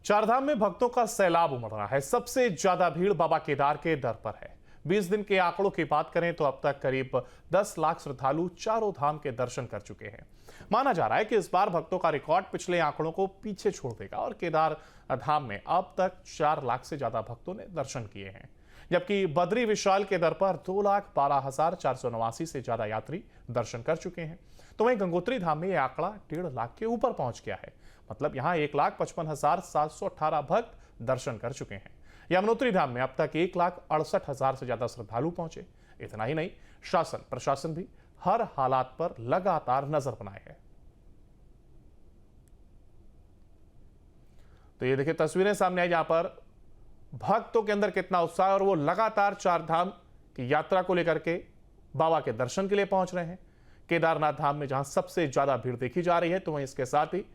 चारधाम में भक्तों का सैलाब उमड़ रहा है। सबसे ज्यादा भीड़ बाबा केदार के दर पर है। 20 दिन के आंकड़ों की बात करें तो अब तक करीब 10 लाख श्रद्धालु चारों धाम के दर्शन कर चुके हैं। माना जा रहा है कि इस बार भक्तों का रिकॉर्ड पिछले आंकड़ों को पीछे छोड़ देगा और केदार धाम में अब तक 4 लाख से ज्यादा भक्तों ने दर्शन किए हैं, जबकि बद्री विशाल के दर पर 2,12,489 से ज्यादा यात्री दर्शन कर चुके हैं। तो वहीं गंगोत्री धाम में यह आंकड़ा 1.5 लाख के ऊपर पहुंच गया है। मतलब यहां 1,55,718 भक्त दर्शन कर चुके हैं। यमुनोत्री धाम में अब तक 1,68,000 से ज्यादा श्रद्धालु पहुंचे। इतना ही नहीं, शासन प्रशासन भी हर हालात पर लगातार नजर बनाए है। तो ये देखिए तस्वीरें सामने आई, जहां पर भक्तों के अंदर कितना उत्साह है और वो लगातार चार धाम की यात्रा को लेकर के बाबा के दर्शन के लिए पहुंच रहे हैं। केदारनाथ धाम में जहां सबसे ज्यादा भीड़ देखी जा रही है, तो वहीं इसके साथ ही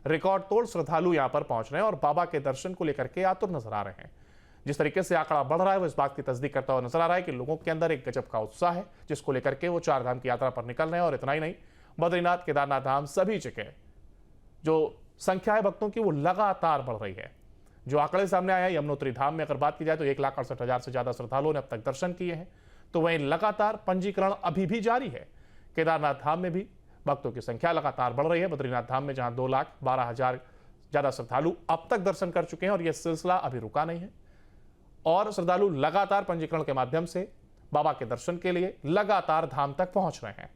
रिकॉर्ड तोड़ श्रद्धालु यहां पर पहुंच रहे हैं और बाबा के दर्शन को लेकर के आतुर नजर आ रहे हैं। जिस तरीके से आंकड़ा बढ़ रहा है वो इस बात की तस्दीक करता हुआ नजर आ रहा है कि लोगों के अंदर एक गजब का उत्साह है, जिसको लेकर के वो चार धाम की यात्रा पर निकल रहे हैं। और इतना ही नहीं, बद्रीनाथ, केदारनाथ धाम सभी जगह जो संख्या है भक्तों की वो लगातार बढ़ रही है। जो आंकड़े सामने आए हैं, यमुनोत्री धाम में अगर बात की जाए तो 1,68,000 से ज्यादा श्रद्धालुओं ने अब तक दर्शन किए हैं। तो वहीं लगातार पंजीकरण अभी भी जारी है। केदारनाथ धाम में भी भक्तों की संख्या लगातार बढ़ रही है। बद्रीनाथ धाम में जहां 2,12,000 ज्यादा श्रद्धालु अब तक दर्शन कर चुके हैं और यह सिलसिला अभी रुका नहीं है और श्रद्धालु लगातार पंजीकरण के माध्यम से बाबा के दर्शन के लिए लगातार धाम तक पहुंच रहे हैं।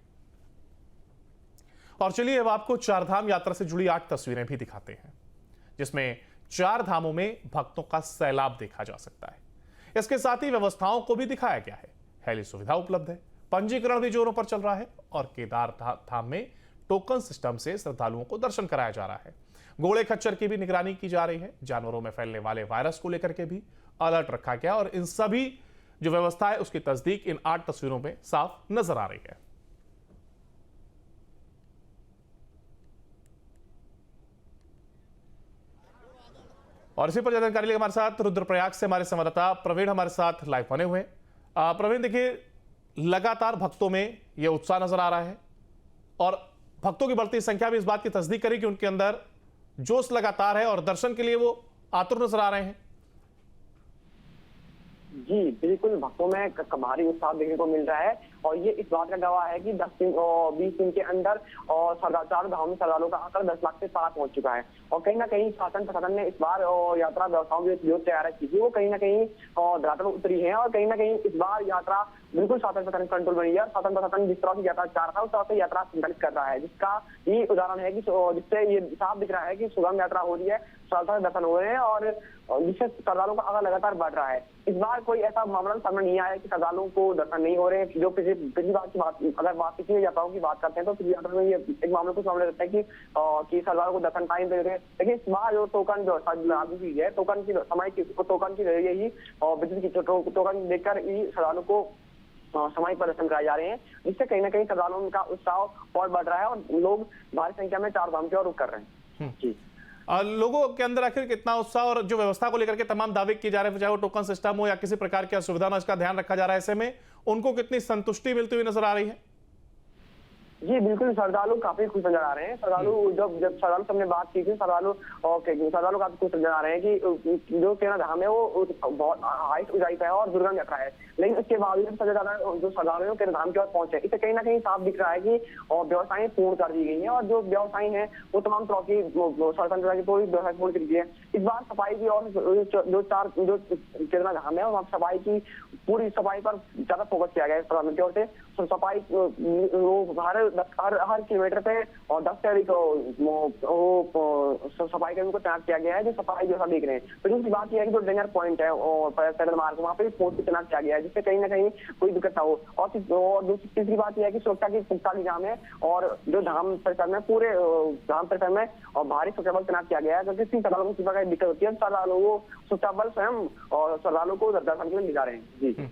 और चलिए अब आपको चार धाम यात्रा से जुड़ी 8 तस्वीरें भी दिखाते हैं, जिसमें चार धामों में भक्तों का सैलाब देखा जा सकता है। इसके साथ ही व्यवस्थाओं को भी दिखाया गया है। हेली सुविधा उपलब्ध है, पंजीकरण भी जोरों पर चल रहा है और केदार धाम में टोकन सिस्टम से श्रद्धालुओं को दर्शन कराया जा रहा है। घोड़े खच्चर की भी निगरानी की जा रही है। जानवरों में फैलने वाले वायरस को लेकर के भी अलर्ट रखा गया और इन सभी जो व्यवस्था है उसकी तस्दीक इन 8 तस्वीरों में साफ नजर आ रही है। और इसी पर ज्यादा जानकारी लिए हमारे साथ रुद्रप्रयाग से हमारे संवाददाता प्रवीण हमारे साथ लाइव बने हुए हैं। प्रवीण, देखिए लगातार भक्तों में यह उत्साह नजर आ रहा है और भक्तों की बढ़ती संख्या भी इस बात की तस्दीक करी कि उनके अंदर जोश लगातार है और दर्शन के लिए वो आतुर नजर आ रहे हैं। जी बिल्कुल, भक्तों में भारी उत्साह देखने को मिल रहा है और ये इस बात का गवाह है कि 20 दिन के अंदर और चार धाम में श्रद्धालुओं का आंकड़ा 10 लाख से पार पहुंच चुका है। और कहीं ना कहीं शासन प्रशासन ने इस बार यात्रा व्यवस्थाओं की जो तैयारी की थी वो कहीं ना कहीं धरातल उतरी है और कहीं ना कहीं इस बार यात्रा बिल्कुल शासन प्रशासन कंट्रोल बनी है। शासन प्रशासन जिस तरह की यात्रा चाह रहा है उस तरह से यात्रा संचालित कर रहा है, जिसका ये उदाहरण है कि जिससे ये साफ दिख रहा है कि सुगम यात्रा हो रही है, श्रद्धा दर्शन हो रहे हैं और जिससे श्रद्धालुओं का आंकड़ा लगातार बढ़ रहा है। इस बार कोई ऐसा मामला सामने नहीं आया कि श्रद्धालुओं को दर्शन नहीं हो रहे हैं। जो पिछली बार की बात, अगर पिछली यात्राओं की बात करते हैं तो पिछली यात्रा में ये एक मामले को सामने रहता है कि श्रद्धालुओं को दर्शन टाइम पे रहे। लेकिन इस बार जो टोकन व्यवस्था लागू की है, टोकन की समय की टोकन की यही विद्युत की टोकन देकर ही श्रद्धालु को समय पर दर्शन कराए जा रहे हैं, जिससे कहीं ना कहीं श्रद्धालुओं का उत्साह और बढ़ रहा है और लोग भारी संख्या में चार धाम की ओर रुख कर रहे हैं। जी, लोगों के अंदर आखिर कितना उत्साह और जो व्यवस्था को लेकर के तमाम दावे किए जा रहे हैं, चाहे वो टोकन सिस्टम हो या किसी प्रकार की असुविधा हो, इसका ध्यान रखा जा रहा है, ऐसे में उनको कितनी संतुष्टि मिलती हुई नजर आ रही है? जी बिल्कुल, श्रद्धालु काफी खुश नजर आ रहे हैं। श्रद्धालु जब श्रद्धालु से हमने बात की थी, श्रद्धालु काफी खुश नजर आ रहे हैं कि जो केदार धाम है वो बहुत हाइट ऊंचाई पे है और दुर्गम यात्रा है, लेकिन उसके बावजूद सबसे ज्यादा जो श्रद्धालु केदार धाम की ओर पहुंचे, इससे कहीं ना कहीं साफ दिख रहा है कि व्यवस्थाएं पूर्ण कर दी गई है और जो व्यवस्थाएं हैं वो तमाम तरह की शासन की पूरी व्यवस्था पूर्ण कर दी है। इस बार सफाई की और जो केदार धाम है वहाँ सफाई की पूरी सफाई पर ज्यादा फोकस किया गया है प्रशासन की ओर से। सफाई हर किलोमीटर पे और 10 से अधिक सफाई कर्मी को तैनात किया गया है, जो सफाई जैसा देख रहे हैं। तो दूसरी बात यह है कि जो डेंजर पॉइंट है और पैदल मार्ग वहाँ पे फोर्स भी तैनात किया गया है, जिससे कहीं ना कहीं कोई दिक्कत ना हो। और दूसरी तीसरी बात यह है कि सुरक्षा की पुख्ता इंतजाम है और जो धाम परिसर में पूरे धाम परिसर में और भारी सुरक्षा बल तैनात किया गया है, क्योंकि श्रद्धालुओं को किसी प्रकार की दिक्कत होती है, श्रद्धालुओं को सुरक्षा बल स्वयं और श्रद्धालुओं को दर्शन के लिए ले जा रहे हैं। जी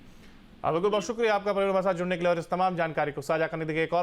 बहुत शुक्रिया आपका परिवार के साथ जुड़ने के लिए और इस तमाम जानकारी को साझा करने के लिए। एक और